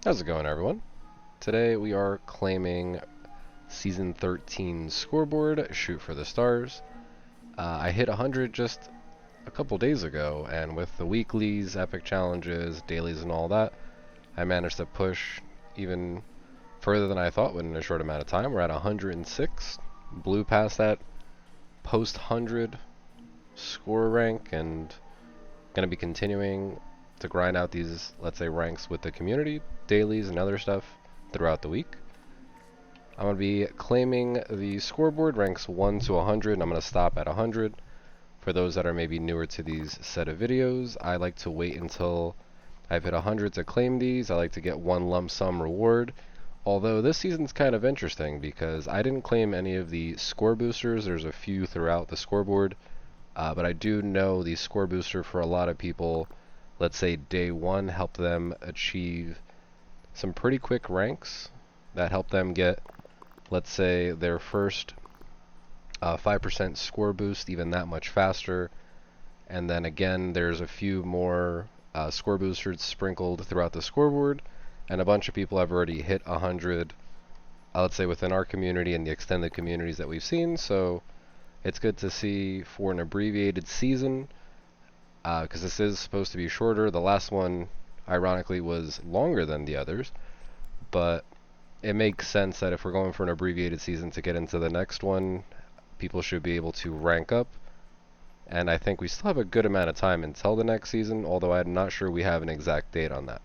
How's it going, everyone? Today we are claiming Season 13 Scoreboard, Shoot for the Stars. I hit 100 just a couple days ago, and with the weeklies, epic challenges, dailies, and all that, I managed to push even further than I thought would in a short amount of time. We're at 106, blew past that post 100 score rank, and going to be continuing to grind out these, let's say, ranks with the community, dailies, and other stuff throughout the week. I'm going to be claiming the scoreboard ranks 1 to 100, and I'm going to stop at 100. For those that are maybe newer to these set of videos, I like to wait until I've hit 100 to claim these. I like to get one lump sum reward. Although this season's kind of interesting because I didn't claim any of the score boosters. There's a few throughout the scoreboard. But I do know the score booster for a lot of people, let's say day one, helped them achieve some pretty quick ranks that helped them get, let's say, their first 5% score boost even that much faster. And then again, there's a few more score boosters sprinkled throughout the scoreboard, and a bunch of people have already hit 100, let's say, within our community and the extended communities that we've seen. So it's good to see for an abbreviated season, because this is supposed to be shorter. The last one, ironically, was longer than the others, but it makes sense that if we're going for an abbreviated season to get into the next one, people should be able to rank up. And I think we still have a good amount of time until the next season, although I'm not sure we have an exact date on that.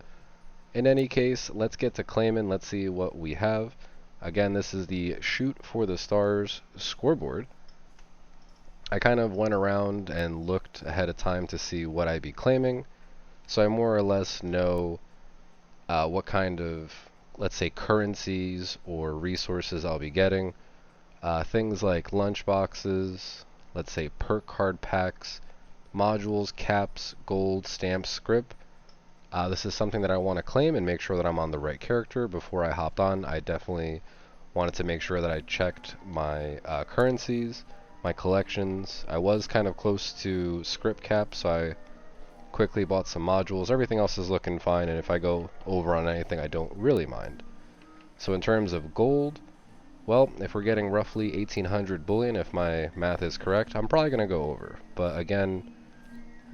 In any case, let's get to claiming. Let's see what we have. Again, this is the Shoot for the Stars scoreboard. I kind of went around and looked ahead of time to see what I'd be claiming, so I more or less know what kind of, let's say, currencies or resources I'll be getting. Things like lunch boxes, let's say perk card packs, modules, caps, gold, stamps, script. This is something that I want to claim and make sure that I'm on the right character. Before I hopped on, I definitely wanted to make sure that I checked my currencies, my collections. I was kind of close to script cap, so I quickly bought some modules. Everything else is looking fine, and if I go over on anything, I don't really mind. So in terms of gold, well, if we're getting roughly 1800 bullion, if my math is correct, I'm probably going to go over. But again,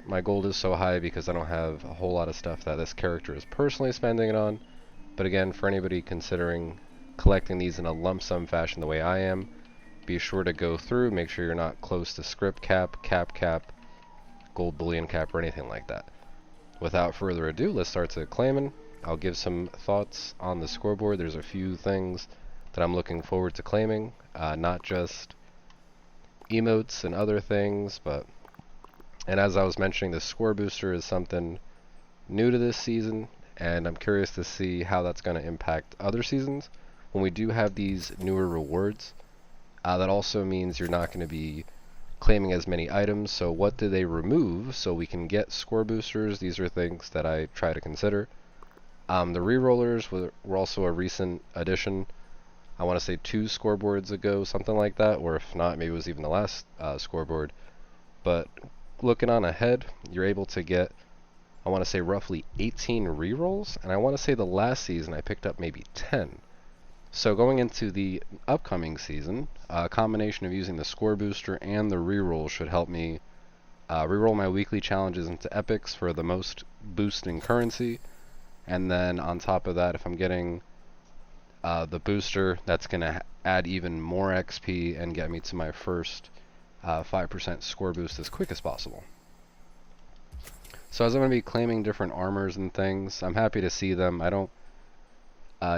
my gold is so high because I don't have a whole lot of stuff that this character is personally spending it on. But again, for anybody considering collecting these in a lump sum fashion the way I am, be sure to go through, make sure you're not close to script cap, cap, gold bullion cap, or anything like that. Without further ado, let's start to claiming. I'll give some thoughts on the scoreboard. There's a few things that I'm looking forward to claiming, not just emotes and other things, and as I was mentioning, the score booster is something new to this season, and I'm curious to see how that's going to impact other seasons. When we do have these newer rewards, that also means you're not going to be claiming as many items. So what do they remove so we can get score boosters? These are things that I try to consider. The rerollers were also a recent addition. I want to say 2 scoreboards ago, something like that, or if not, maybe it was even the last scoreboard. But looking on ahead, you're able to get, I want to say, roughly 18 rerolls, and I want to say the last season I picked up maybe 10. So going into the upcoming season, a combination of using the score booster and the reroll should help me reroll my weekly challenges into epics for the most boost in currency. And then on top of that, if I'm getting the booster, that's going to add even more XP and get me to my first 5% score boost as quick as possible. So as I'm going to be claiming different armors and things, I'm happy to see them. I don't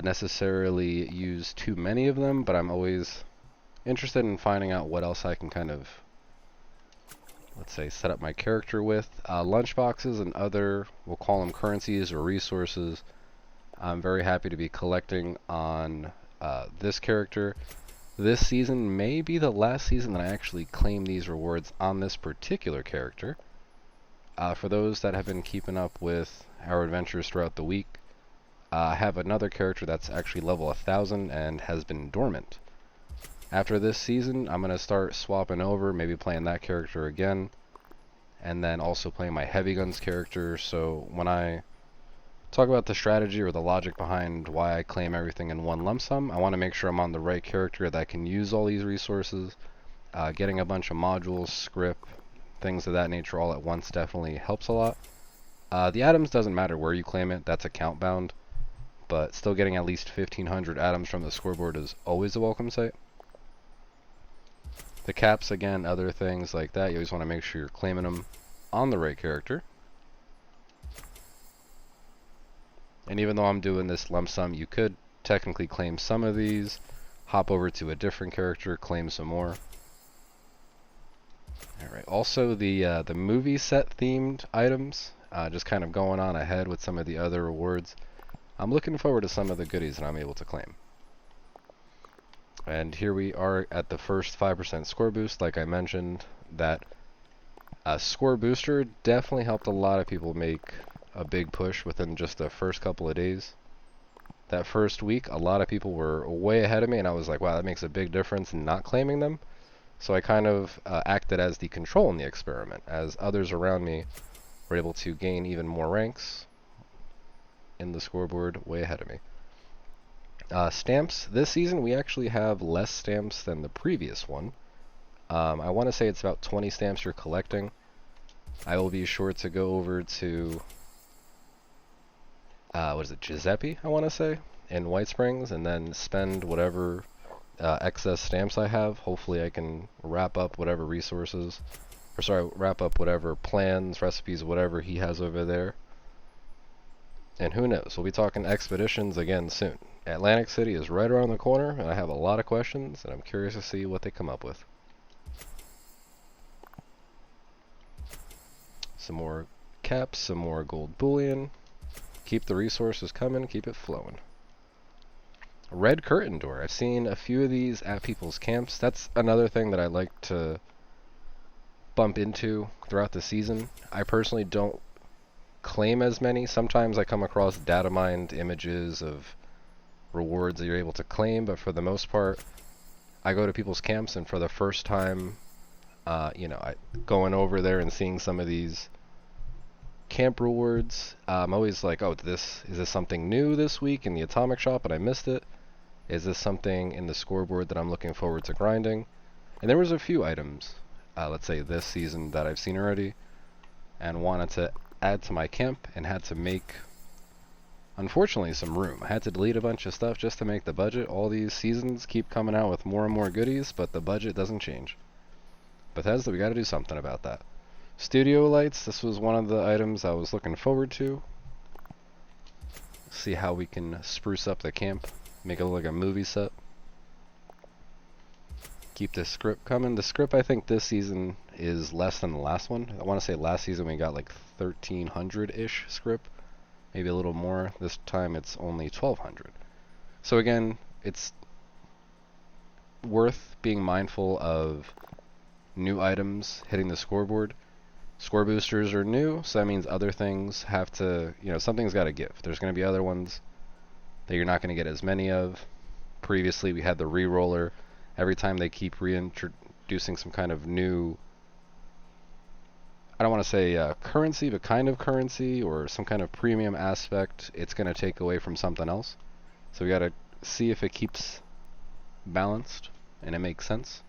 necessarily use too many of them, but I'm always interested in finding out what else I can kind of, let's say, set up my character with. Lunchboxes and other, we'll call them currencies or resources, I'm very happy to be collecting on this character. This season may be the last season that I actually claim these rewards on this particular character. For those that have been keeping up with our adventures throughout the week, I have another character that's actually level 1000 and has been dormant. After this season, I'm going to start swapping over, maybe playing that character again, and then also playing my heavy guns character. So when I talk about the strategy or the logic behind why I claim everything in one lump sum. I want to make sure I'm on the right character that can use all these resources. Getting a bunch of modules, script, things of that nature all at once definitely helps a lot. The atoms doesn't matter where you claim it, that's account bound, but still getting at least 1,500 atoms from the scoreboard is always a welcome sight. The caps, again, other things like that, you always want to make sure you're claiming them on the right character. And even though I'm doing this lump sum, you could technically claim some of these, hop over to a different character, claim some more. Alright, also the movie set themed items, just kind of going on ahead with some of the other rewards. I'm looking forward to some of the goodies that I'm able to claim. And here we are at the first 5% score boost. Like I mentioned, that score booster definitely helped a lot of people make a big push within just the first couple of days. That first week, a lot of people were way ahead of me, and I was like, wow, that makes a big difference in not claiming them. So I kind of acted as the control in the experiment, as others around me were able to gain even more ranks in the scoreboard way ahead of me. Stamps, this season we actually have less stamps than the previous one. I want to say it's about 20 stamps you're collecting. I will be sure to go over to, what is it, Giuseppe, I want to say, in White Springs, and then spend whatever excess stamps I have. Hopefully I can wrap up whatever resources, or sorry, wrap up whatever plans, recipes, whatever he has over there. And who knows, we'll be talking expeditions again soon. Atlantic City is right around the corner, and I have a lot of questions, and I'm curious to see what they come up with. Some more caps, some more gold bullion. Keep the resources coming, keep it flowing. Red curtain door. I've seen a few of these at people's camps. That's another thing that I like to bump into throughout the season. I personally don't claim as many. Sometimes I come across data mined images of rewards that you're able to claim, but for the most part, I go to people's camps, and for the first time, going over there and seeing some of these camp rewards, I'm always like, oh, is this something new this week in the atomic shop and I missed it? Is this something in the scoreboard that I'm looking forward to grinding? And there was a few items, let's say this season, that I've seen already and wanted to add to my camp and had to make, unfortunately, some room. I had to delete a bunch of stuff just to make the budget. All these seasons keep coming out with more and more goodies, but the budget doesn't change. Bethesda, we gotta do something about that. Studio lights, this was one of the items I was looking forward to. See how we can spruce up the camp, make it look like a movie set. Keep the script coming. The script, I think, this season is less than the last one. I want to say last season we got like 1,300-ish script, maybe a little more. This time it's only 1,200. So again, it's worth being mindful of new items hitting the scoreboard. Score boosters are new, so that means other things have to, something's got to give. There's going to be other ones that you're not going to get as many of. Previously, we had the re-roller. Every time they keep reintroducing some kind of new, I don't want to say currency, but kind of currency or some kind of premium aspect, it's going to take away from something else. So we got to see if it keeps balanced and it makes sense.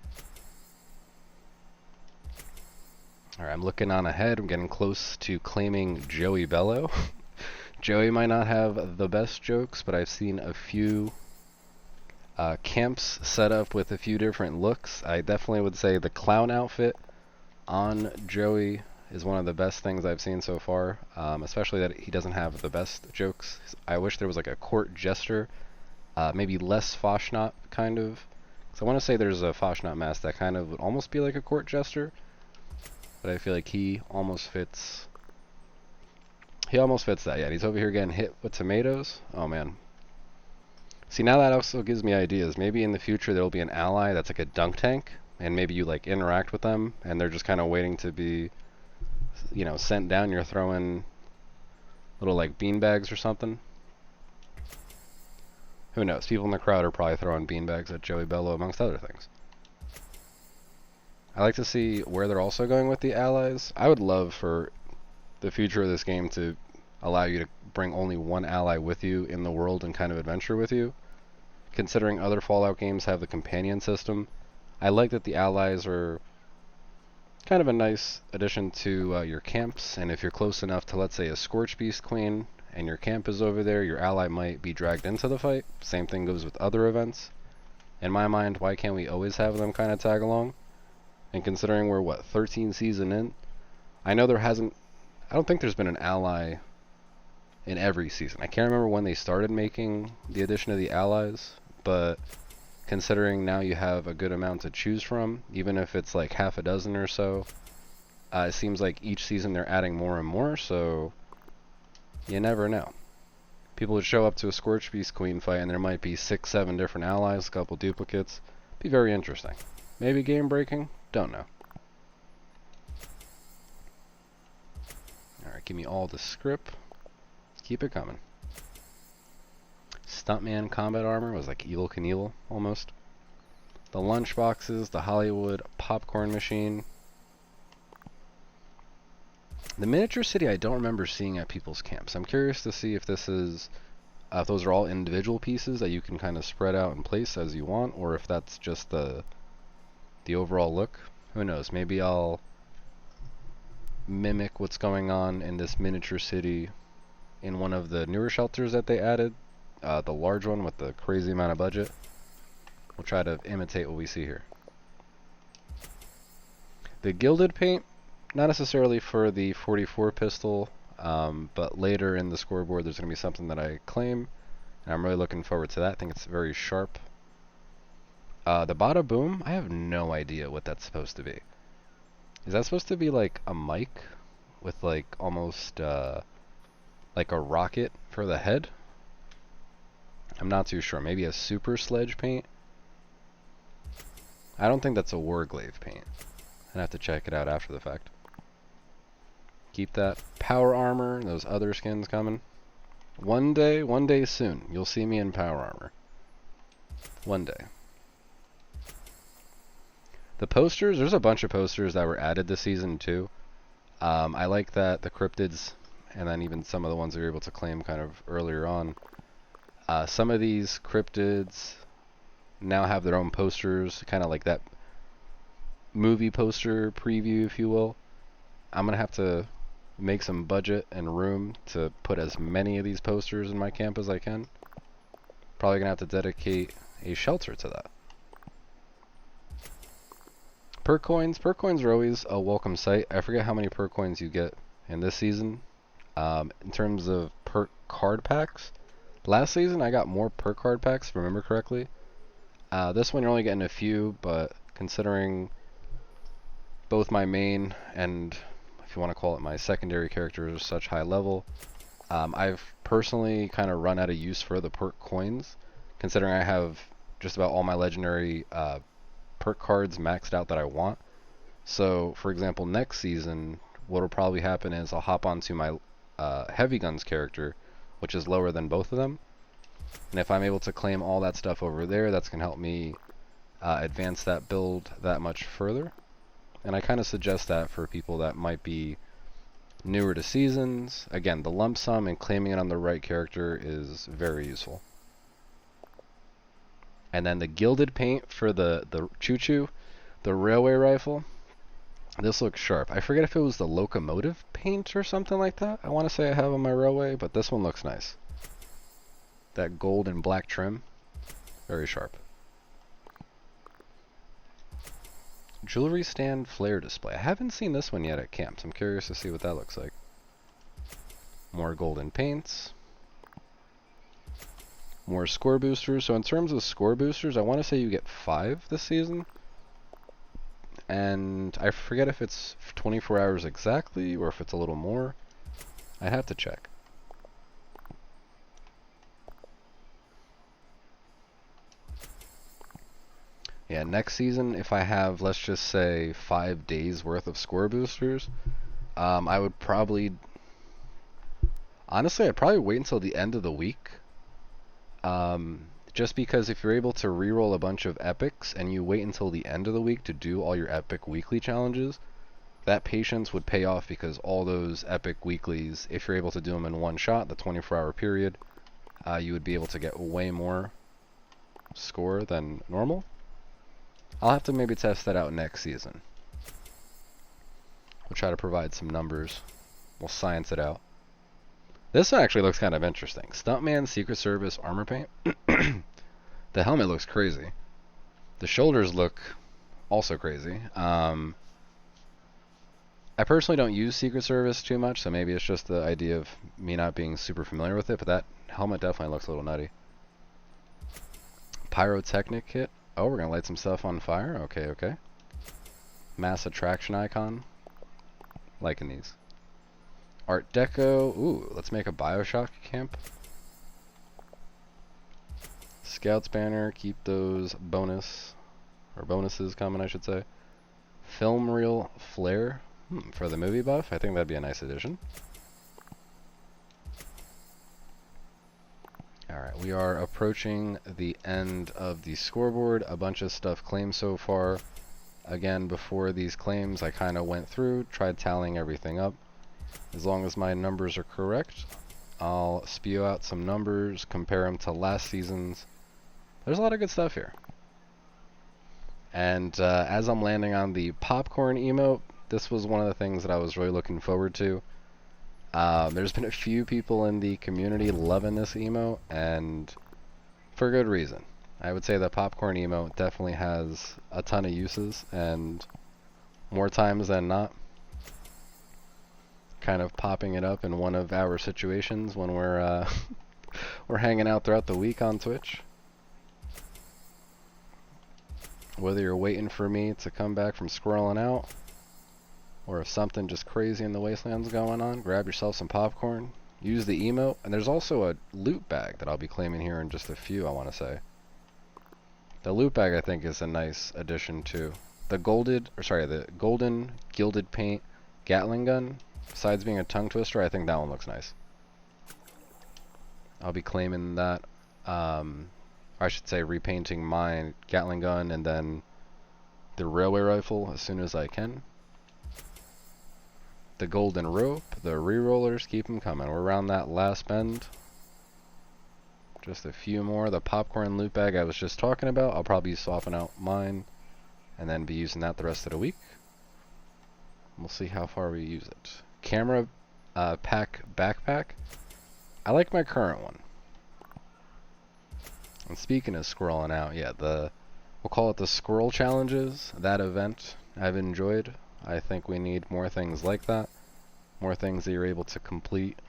Alright, I'm looking on ahead. I'm getting close to claiming Joey Bello. Joey might not have the best jokes, but I've seen a few camps set up with a few different looks. I definitely would say the clown outfit on Joey is one of the best things I've seen so far, especially that he doesn't have the best jokes. I wish there was like a court jester, maybe less Foshnot kind of. So I want to say there's a Foshnot mask that kind of would almost be like a court jester, but I feel like he almost fits that. Yeah, he's over here getting hit with tomatoes. Oh man. See, now that also gives me ideas. Maybe in the future there'll be an ally that's like a dunk tank, and maybe you like interact with them, and they're just kind of waiting to be, sent down. You're throwing little like beanbags or something. Who knows? People in the crowd are probably throwing beanbags at Joey Bello, amongst other things. I like to see where they're also going with the allies. I would love for the future of this game to allow you to bring only one ally with you in the world and kind of adventure with you. Considering other Fallout games have the companion system, I like that the allies are kind of a nice addition to your camps, and if you're close enough to, let's say, a Scorch Beast Queen, and your camp is over there, your ally might be dragged into the fight. Same thing goes with other events. In my mind, why can't we always have them kind of tag along? And considering we're, what, 13 season in, I know I don't think there's been an ally in every season. I can't remember when they started making the addition of the allies, but considering now you have a good amount to choose from, even if it's like half a dozen or so, it seems like each season they're adding more and more, so you never know. People would show up to a Scorch Beast Queen fight and there might be 6, 7 different allies, a couple duplicates. Be very interesting. Maybe game breaking? Don't know. Alright, give me all the script. Keep it coming. Stuntman combat armor was like Evel Knievel, almost. The lunch boxes, the Hollywood popcorn machine. The miniature city I don't remember seeing at people's camps. I'm curious to see if this is, if those are all individual pieces that you can kind of spread out and place as you want, or if that's just the overall look. Who knows? Maybe I'll mimic what's going on in this miniature city in one of the newer shelters that they added. The large one with the crazy amount of budget. We'll try to imitate what we see here. The gilded paint, not necessarily for the 44 pistol, but later in the scoreboard there's going to be something that I claim, and I'm really looking forward to that. I think it's very sharp. The bada boom, I have no idea what that's supposed to be. Is that supposed to be like a mic with like almost like a rocket for the head? I'm not too sure. Maybe a super sledge paint? I don't think that's a Warglaive paint. I'd have to check it out after the fact. Keep that power armor and those other skins coming. One day soon, you'll see me in power armor. One day. The posters, there's a bunch of posters that were added this season too. I like that the cryptids, and then even some of the ones that you're able to claim kind of earlier on. Some of these cryptids now have their own posters, kind of like that movie poster preview, if you will. I'm going to have to make some budget and room to put as many of these posters in my camp as I can. Probably going to have to dedicate a shelter to that. Perk coins. Perk coins are always a welcome sight. I forget how many perk coins you get in this season. In terms of perk card packs, last season I got more perk card packs, if I remember correctly. This one you're only getting a few, but considering both my main and, if you want to call it, my secondary characters are such high level, I've personally kind of run out of use for the perk coins, considering I have just about all my legendary perk cards maxed out that I want. So, for example, next season, what will probably happen is I'll hop onto my heavy guns character, which is lower than both of them. And if I'm able to claim all that stuff over there, that's going to help me advance that build that much further. And I kind of suggest that for people that might be newer to seasons. Again, the lump sum and claiming it on the right character is very useful. And then the gilded paint for the choo-choo, the railway rifle. This looks sharp. I forget if it was the locomotive paint or something like that. I want to say I have on my railway, but this one looks nice. That gold and black trim, very sharp. Jewelry stand flare display. I haven't seen this one yet at camps. I'm curious to see what that looks like. More golden paints. More score boosters. So in terms of score boosters, I want to say you get 5 this season. And I forget if it's 24 hours exactly or if it's a little more. I'd have to check. Yeah, next season, if I have, let's just say, 5 days worth of score boosters, I would probably, honestly, I'd probably wait until the end of the week. Just because if you're able to reroll a bunch of epics and you wait until the end of the week to do all your epic weekly challenges, that patience would pay off because all those epic weeklies, if you're able to do them in one shot, the 24-hour period, you would be able to get way more score than normal. I'll have to maybe test that out next season. We'll try to provide some numbers. We'll science it out. This one actually looks kind of interesting. Stuntman Secret Service armor paint. The helmet looks crazy. The shoulders look also crazy. I personally don't use Secret Service too much, so maybe it's just the idea of me not being super familiar with it, but that helmet definitely looks a little nutty. Pyrotechnic kit. Oh, we're going to light some stuff on fire? Okay, okay. Mass attraction icon. Liking these. Art Deco. Ooh, let's make a Bioshock camp. Scouts banner. Keep those bonuses coming, I should say. Film reel flare. For the movie buff, I think that'd be a nice addition. Alright, we are approaching the end of the scoreboard. A bunch of stuff claimed so far. Again, before these claims, I kind of went through, tried tallying everything up. As long as my numbers are correct, I'll spew out some numbers, compare them to last season's. There's a lot of good stuff here. And as I'm landing on the popcorn emote, this was one of the things that I was really looking forward to. There's been a few people in the community loving this emote, and for good reason. I would say the popcorn emote definitely has a ton of uses, and more times than not, kind of popping it up in one of our situations when we're we're hanging out throughout the week on Twitch. Whether you're waiting for me to come back from scrolling out, or if something just crazy in the wasteland's going on, grab yourself some popcorn, use the emote, and there's also a loot bag that I'll be claiming here in just a few, I want to say. The loot bag, I think, is a nice addition too. The golden gilded paint Gatling gun, besides being a tongue twister, I think that one looks nice. I'll be claiming that, I should say repainting my Gatling gun and then the railway rifle as soon as I can. The golden rope, the re-rollers, keep them coming. We're around that last bend. Just a few more. The popcorn loot bag I was just talking about, I'll probably be swapping out mine and then be using that the rest of the week. We'll see how far we use it. Camera pack backpack. I like my current one. And speaking of scrolling out, yeah, we'll call it the Squirrel Challenges. That event I've enjoyed. I think we need more things like that. More things that you're able to complete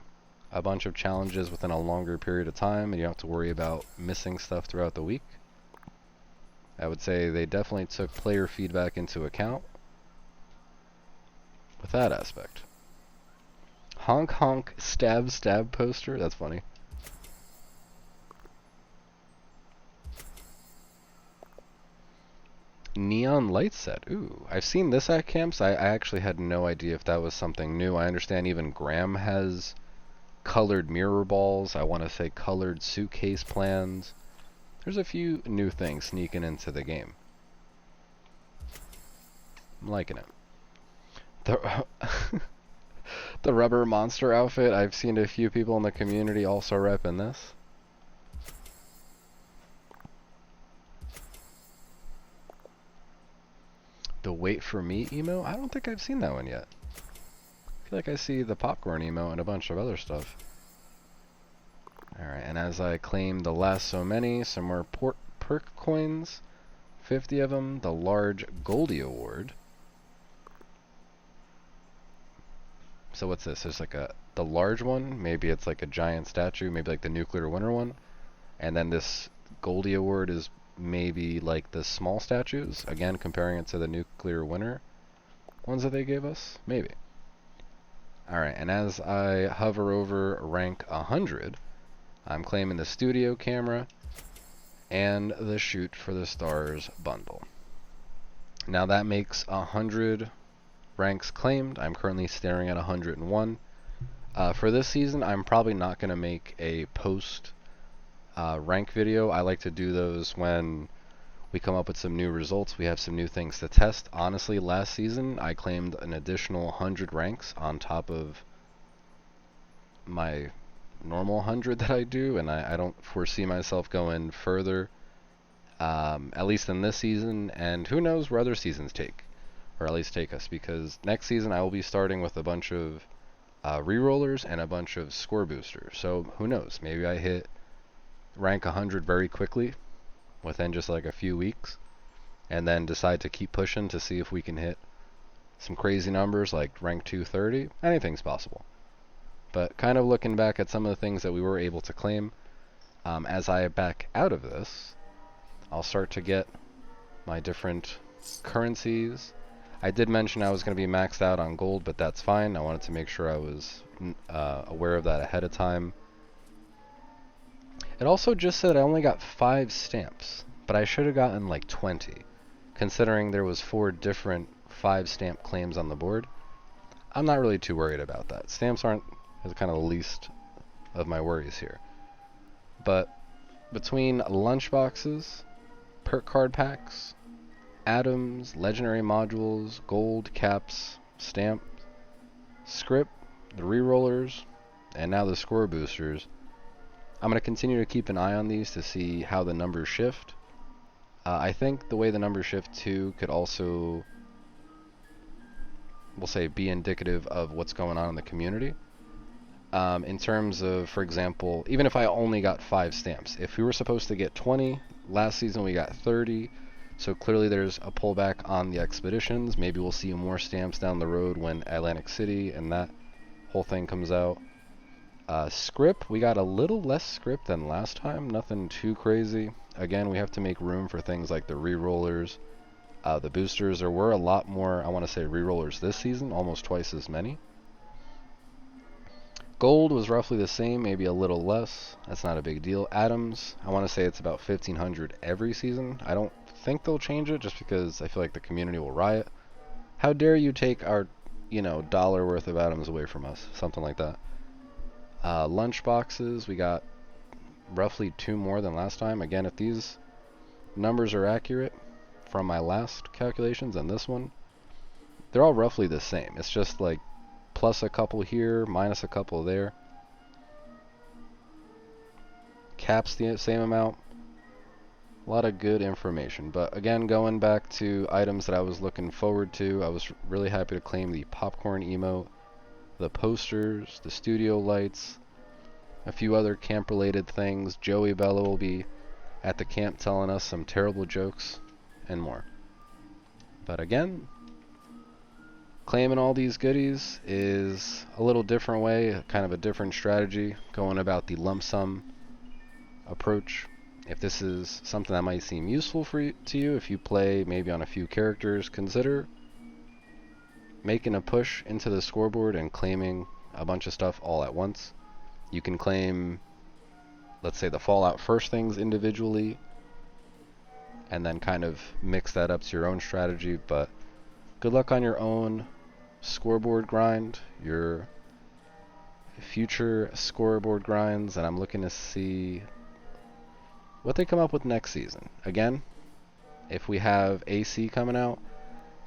a bunch of challenges within a longer period of time, and you don't have to worry about missing stuff throughout the week. I would say they definitely took player feedback into account with that aspect. Honk honk stab stab poster. That's funny. Neon light set. Ooh, I've seen this at camps. I actually had no idea if that was something new. I understand even Graham has colored mirror balls. I want to say colored suitcase plans. There's a few new things sneaking into the game. I'm liking it. The rubber monster outfit. I've seen a few people in the community also repping this. The wait for me emo? I don't think I've seen that one yet. I feel like I see the popcorn emo and a bunch of other stuff. Alright, and as I claim the last so many, some more perk coins. 50 of them. The large Goldie Award. So what's this? There's like the large one. Maybe it's like a giant statue. Maybe like the nuclear winter one. And then this Goldie Award is maybe like the small statues, again comparing it to the nuclear winter ones that they gave us, maybe. Alright, and as I hover over rank 100, I'm claiming the studio camera and the Shoot for the Stars bundle. Now that makes 100 ranks claimed. I'm currently staring at 101. For this season, I'm probably not going to make a post rank video. I like to do those when we come up with some new results. We have some new things to test. Honestly, last season I claimed an additional 100 ranks on top of my normal 100 that I do, and I don't foresee myself going further, at least in this season, and who knows where other seasons take, or at least take us, because next season I will be starting with a bunch of rerollers and a bunch of score boosters. So who knows, maybe I hit rank 100 very quickly within just like a few weeks, and then decide to keep pushing to see if we can hit some crazy numbers like rank 230. Anything's possible. But kind of looking back at some of the things that we were able to claim, as I back out of this, I'll start to get my different currencies. I did mention I was going to be maxed out on gold, but that's fine. I wanted to make sure I was aware of that ahead of time. It also just said I only got 5 stamps, but I should have gotten like 20, considering there was 4 different 5 stamp claims on the board. I'm not really too worried about that. Stamps aren't kind of the least of my worries here. But between lunchboxes, perk card packs, atoms, legendary modules, gold, caps, stamp, script, the rerollers, and now the score boosters, I'm going to continue to keep an eye on these to see how the numbers shift. I think the way the numbers shift too could also, we'll say, be indicative of what's going on in the community. In terms of, for example, even if I only got 5 stamps, if we were supposed to get 20, last season we got 30, so clearly there's a pullback on the expeditions. Maybe we'll see more stamps down the road when Atlantic City and that whole thing comes out. Script, we got a little less script than last time, nothing too crazy. Again, we have to make room for things like the rerollers, the boosters. There were a lot more, I want to say, rerollers this season, almost twice as many. Gold was roughly the same, maybe a little less. That's not a big deal. Atoms, I want to say it's about 1,500 every season. I don't think they'll change it just because I feel like the community will riot. How dare you take our, dollar worth of atoms away from us? Something like that. Lunch boxes, we got roughly 2 more than last time. Again, if these numbers are accurate from my last calculations and this one, they're all roughly the same. It's just like plus a couple here, minus a couple there. Caps the same amount. A lot of good information. But again, going back to items that I was looking forward to, I was really happy to claim the popcorn emote, the posters, the studio lights, a few other camp related things. Joey Bella will be at the camp telling us some terrible jokes and more. But again, claiming all these goodies is a little different way, kind of a different strategy, going about the lump sum approach. If this is something that might seem useful to you, if you play maybe on a few characters, consider making a push into the scoreboard and claiming a bunch of stuff all at once. You can claim, let's say, the Fallout first things individually, and then kind of mix that up to your own strategy. But good luck on your own scoreboard grind, your future scoreboard grinds, and I'm looking to see what they come up with next season. Again, if we have AC coming out,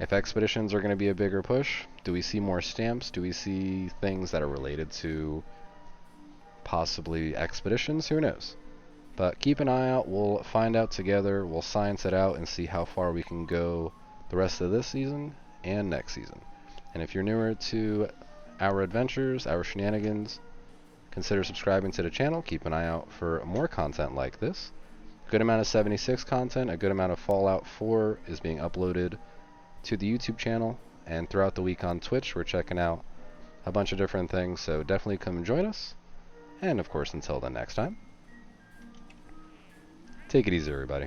if expeditions are going to be a bigger push, do we see more stamps? Do we see things that are related to possibly expeditions? Who knows? But keep an eye out. We'll find out together. We'll science it out and see how far we can go the rest of this season and next season. And if you're newer to our adventures, our shenanigans, consider subscribing to the channel. Keep an eye out for more content like this. A good amount of 76 content, a good amount of Fallout 4 is being uploaded to the YouTube channel, and throughout the week on Twitch we're checking out a bunch of different things, so definitely come and join us. And of course, until the next time, take it easy, everybody.